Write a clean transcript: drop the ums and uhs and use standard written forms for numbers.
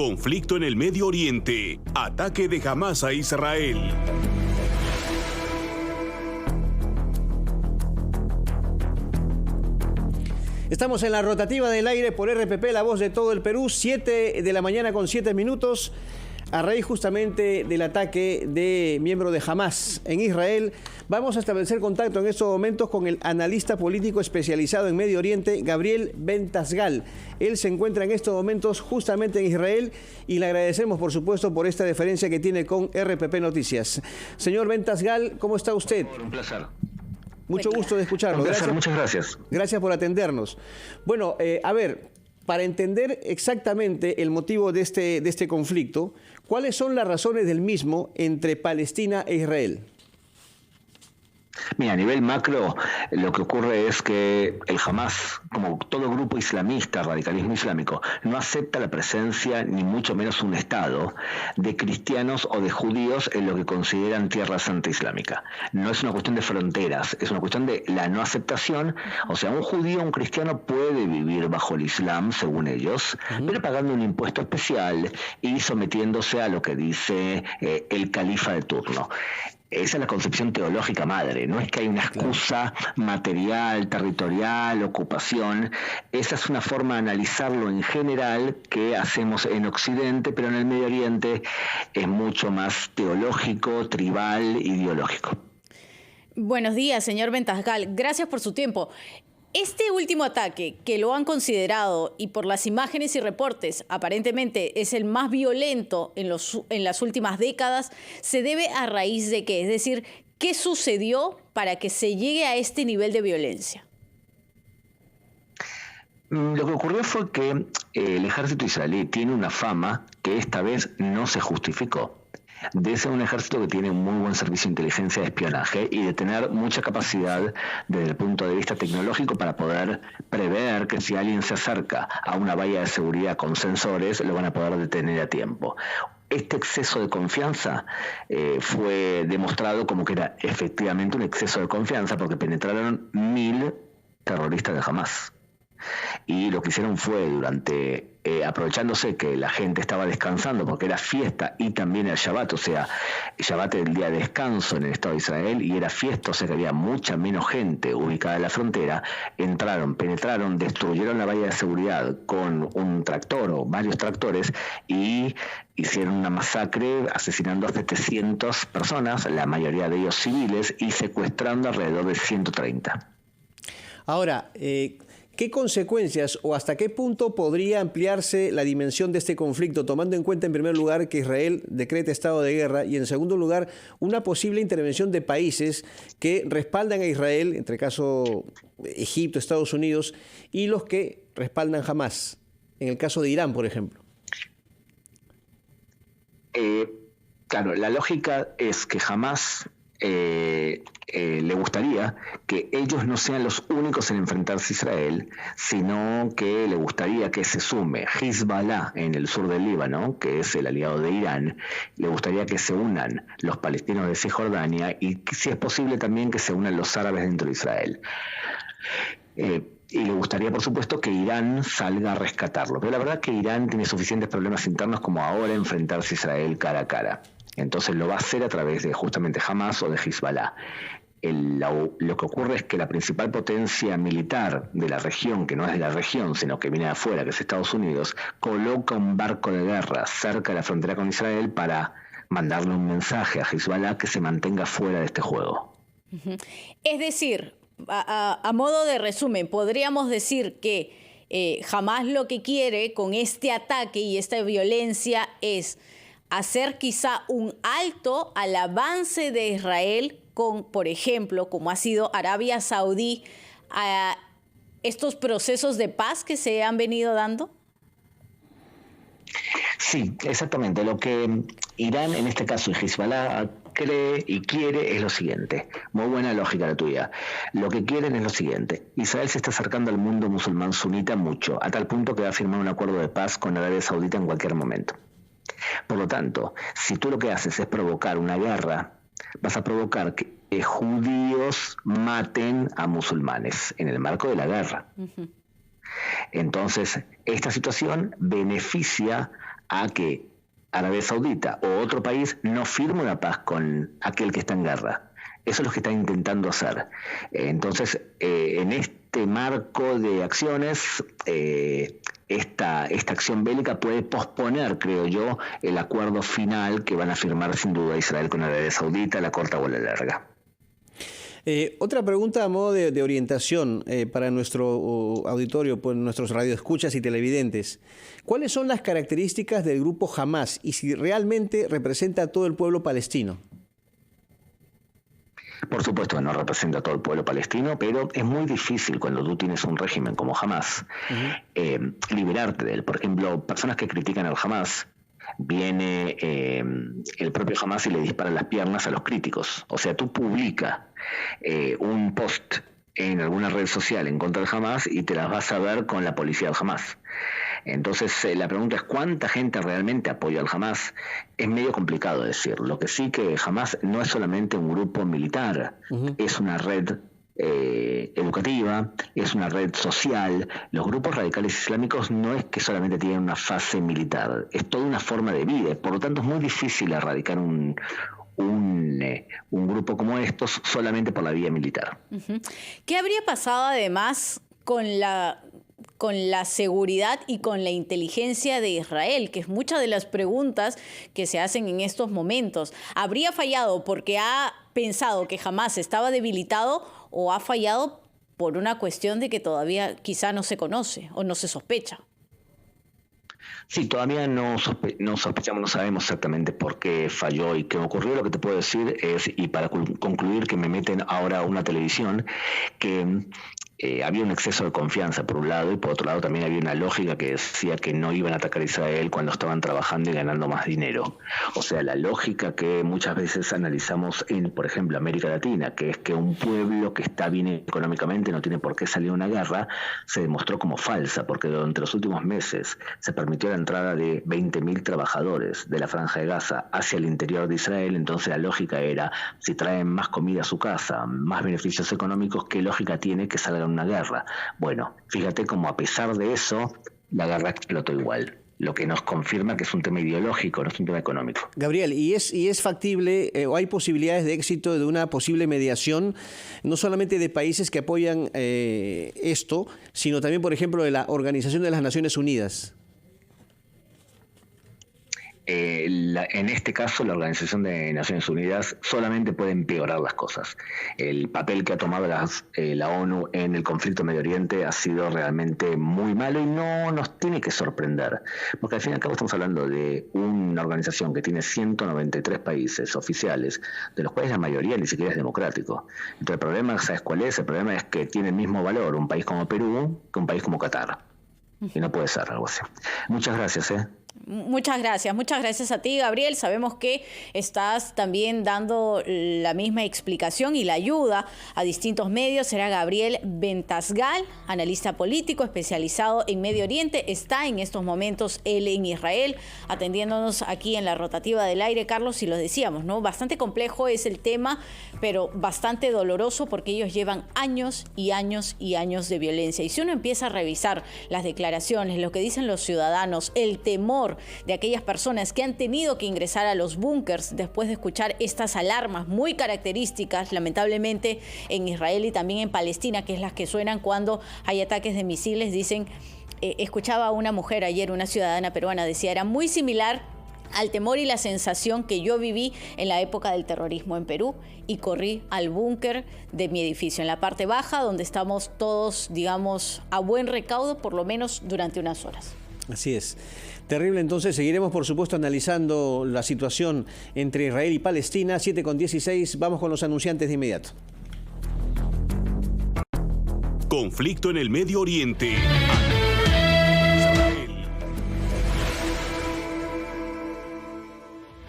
Conflicto en el Medio Oriente. Ataque de Hamás a Israel. Estamos en la rotativa del aire por RPP, la voz de todo el Perú, 7 de la mañana con 7 minutos, a raíz justamente del ataque de miembros de Hamás en Israel. Vamos a establecer contacto en estos momentos con el analista político especializado en Medio Oriente, Gabriel Ventasgal. Él se encuentra en estos momentos justamente en Israel y le agradecemos, por supuesto, por esta deferencia que tiene con RPP Noticias. Señor Ventasgal, ¿cómo está usted? Un placer. Mucho gusto de escucharlo. Gracias, muchas gracias. Gracias por atendernos. Bueno, a ver, para entender exactamente el motivo de este conflicto, ¿cuáles son las razones del mismo entre Palestina e Israel? Mira, a nivel macro, lo que ocurre es que el Hamás, como todo grupo islamista, radicalismo islámico, no acepta la presencia, ni mucho menos un Estado, de cristianos o de judíos en lo que consideran tierra santa islámica. No es una cuestión de fronteras, es una cuestión de la no aceptación. O sea, un judío o un cristiano puede vivir bajo el Islam, según ellos, pero pagando un impuesto especial y sometiéndose a lo que dice el califa de turno. Esa es la concepción teológica madre, no es que hay una excusa material, territorial, ocupación. Esa es una forma de analizarlo en general que hacemos en Occidente, pero en el Medio Oriente es mucho más teológico, tribal, ideológico. Buenos días, señor Ventasgal. Gracias por su tiempo. Este último ataque, que lo han considerado, y por las imágenes y reportes, aparentemente es el más violento en las últimas décadas, ¿se debe a raíz de qué? Es decir, ¿qué sucedió para que se llegue a este nivel de violencia? Lo que ocurrió fue que el ejército israelí tiene una fama que esta vez no se justificó. De ser un ejército que tiene un muy buen servicio de inteligencia de espionaje y de tener mucha capacidad desde el punto de vista tecnológico para poder prever que si alguien se acerca a una valla de seguridad con sensores, lo van a poder detener a tiempo. Este exceso de confianza fue demostrado como que era efectivamente un exceso de confianza porque penetraron 1000 terroristas de Hamás. Y lo que hicieron fue aprovechándose que la gente estaba descansando porque era fiesta y también el Shabbat, o sea, el Shabbat es el día de descanso en el Estado de Israel y era fiesta, o sea que había mucha menos gente ubicada en la frontera, penetraron, destruyeron la valla de seguridad con un tractor o varios tractores y hicieron una masacre asesinando a 700 personas, la mayoría de ellos civiles, y secuestrando alrededor de 130. Ahora, ¿qué consecuencias o hasta qué punto podría ampliarse la dimensión de este conflicto, tomando en cuenta, en primer lugar, que Israel decreta estado de guerra y, en segundo lugar, una posible intervención de países que respaldan a Israel, entre caso Egipto, Estados Unidos, y los que respaldan Hamás, en el caso de Irán, por ejemplo? Claro, la lógica es que Hamás le gustaría que ellos no sean los únicos en enfrentarse a Israel, sino que le gustaría que se sume Hezbollah en el sur del Líbano, que es el aliado de Irán, le gustaría que se unan los palestinos de Cisjordania y, si es posible, también que se unan los árabes dentro de Israel. Y le gustaría, por supuesto, que Irán salga a rescatarlo. Pero la verdad es que Irán tiene suficientes problemas internos como ahora enfrentarse a Israel cara a cara. Entonces lo va a hacer a través de justamente Hamás o de Hezbollah. Lo que ocurre es que la principal potencia militar de la región, que no es de la región, sino que viene de afuera, que es Estados Unidos, coloca un barco de guerra cerca de la frontera con Israel para mandarle un mensaje a Hezbollah que se mantenga fuera de este juego. Es decir, a modo de resumen, podríamos decir que Hamás lo que quiere con este ataque y esta violencia es hacer quizá un alto al avance de Israel con, por ejemplo, como ha sido Arabia Saudí, a estos procesos de paz que se han venido dando? Sí, exactamente. Lo que Irán, en este caso, y Hezbollah cree y quiere es lo siguiente. Muy buena lógica la tuya. Lo que quieren es lo siguiente. Israel se está acercando al mundo musulmán sunita mucho, a tal punto que va a firmar un acuerdo de paz con Arabia Saudita en cualquier momento. Por lo tanto, si tú lo que haces es provocar una guerra, vas a provocar que judíos maten a musulmanes en el marco de la guerra. Entonces, esta situación beneficia a que Arabia Saudita o otro país no firme una paz con aquel que está en guerra. Eso es lo que está intentando hacer. Entonces, en este marco de acciones, esta acción bélica puede posponer, creo yo, el acuerdo final que van a firmar sin duda Israel con Arabia Saudita, la corta o la larga. Otra pregunta a modo de orientación para nuestro auditorio, pues, nuestros radioescuchas y televidentes. ¿Cuáles son las características del grupo Hamás y si realmente representa a todo el pueblo palestino? Por supuesto que no representa a todo el pueblo palestino, pero es muy difícil cuando tú tienes un régimen como Hamás liberarte de él. Por ejemplo, personas que critican al Hamás, viene el propio Hamás y le dispara las piernas a los críticos. O sea, tú publicas un post en alguna red social en contra del Hamás y te las vas a ver con la policía del Hamás. Entonces la pregunta es ¿cuánta gente realmente apoya al Hamás? Es medio complicado decir. Lo que sí que Hamás no es solamente un grupo militar, es una red educativa, es una red social. Los grupos radicales islámicos no es que solamente tienen una fase militar, es toda una forma de vida. Por lo tanto es muy difícil erradicar un grupo como estos solamente por la vía militar. ¿Qué habría pasado además con la seguridad y con la inteligencia de Israel? Que es muchas de las preguntas que se hacen en estos momentos. ¿Habría fallado porque ha pensado que Hamás estaba debilitado o ha fallado por una cuestión de que todavía quizá no se conoce o no se sospecha? Sí, todavía no sospechamos, no sabemos exactamente por qué falló y qué ocurrió. Lo que te puedo decir es, y para concluir, que me meten ahora a una televisión, que había un exceso de confianza por un lado y por otro lado también había una lógica que decía que no iban a atacar a Israel cuando estaban trabajando y ganando más dinero. O sea, la lógica que muchas veces analizamos en, por ejemplo, América Latina, que es que un pueblo que está bien económicamente no tiene por qué salir a una guerra, se demostró como falsa, porque durante los últimos meses se permitió la entrada de 20.000 trabajadores de la Franja de Gaza hacia el interior de Israel. Entonces la lógica era, si traen más comida a su casa, más beneficios económicos, ¿qué lógica tiene que salgan una guerra? Bueno, fíjate cómo a pesar de eso, la guerra explotó igual, lo que nos confirma que es un tema ideológico, no es un tema económico. Gabriel, ¿y es factible o hay posibilidades de éxito de una posible mediación, no solamente de países que apoyan esto, sino también, por ejemplo, de la Organización de las Naciones Unidas? En este caso, la Organización de Naciones Unidas solamente puede empeorar las cosas. El papel que ha tomado la ONU en el conflicto Medio Oriente ha sido realmente muy malo y no nos tiene que sorprender, porque al fin y al cabo estamos hablando de una organización que tiene 193 países oficiales, de los cuales la mayoría ni siquiera es democrático. Entonces el problema, ¿sabes cuál es? El problema es que tiene el mismo valor un país como Perú que un país como Qatar. Y no puede ser algo así. Muchas gracias. Muchas gracias a ti, Gabriel. Sabemos que estás también dando la misma explicación y la ayuda a distintos medios. Será Gabriel Ventasgal, analista político especializado en Medio Oriente. Está en estos momentos él en Israel, atendiéndonos aquí en la rotativa del aire, Carlos, y lo decíamos, ¿no? Bastante complejo es el tema, pero bastante doloroso porque ellos llevan años y años y años de violencia. Y si uno empieza a revisar las declaraciones, lo que dicen los ciudadanos, el temor de aquellas personas que han tenido que ingresar a los búnkers después de escuchar estas alarmas muy características, lamentablemente, en Israel y también en Palestina, que es las que suenan cuando hay ataques de misiles. Dicen, escuchaba a una mujer ayer, una ciudadana peruana, decía, era muy similar al temor y la sensación que yo viví en la época del terrorismo en Perú y corrí al búnker de mi edificio, en la parte baja, donde estamos todos, digamos, a buen recaudo, por lo menos durante unas horas. Así es. Terrible, entonces seguiremos por supuesto analizando la situación entre Israel y Palestina. 7:16, vamos con los anunciantes de inmediato. Conflicto en el Medio Oriente.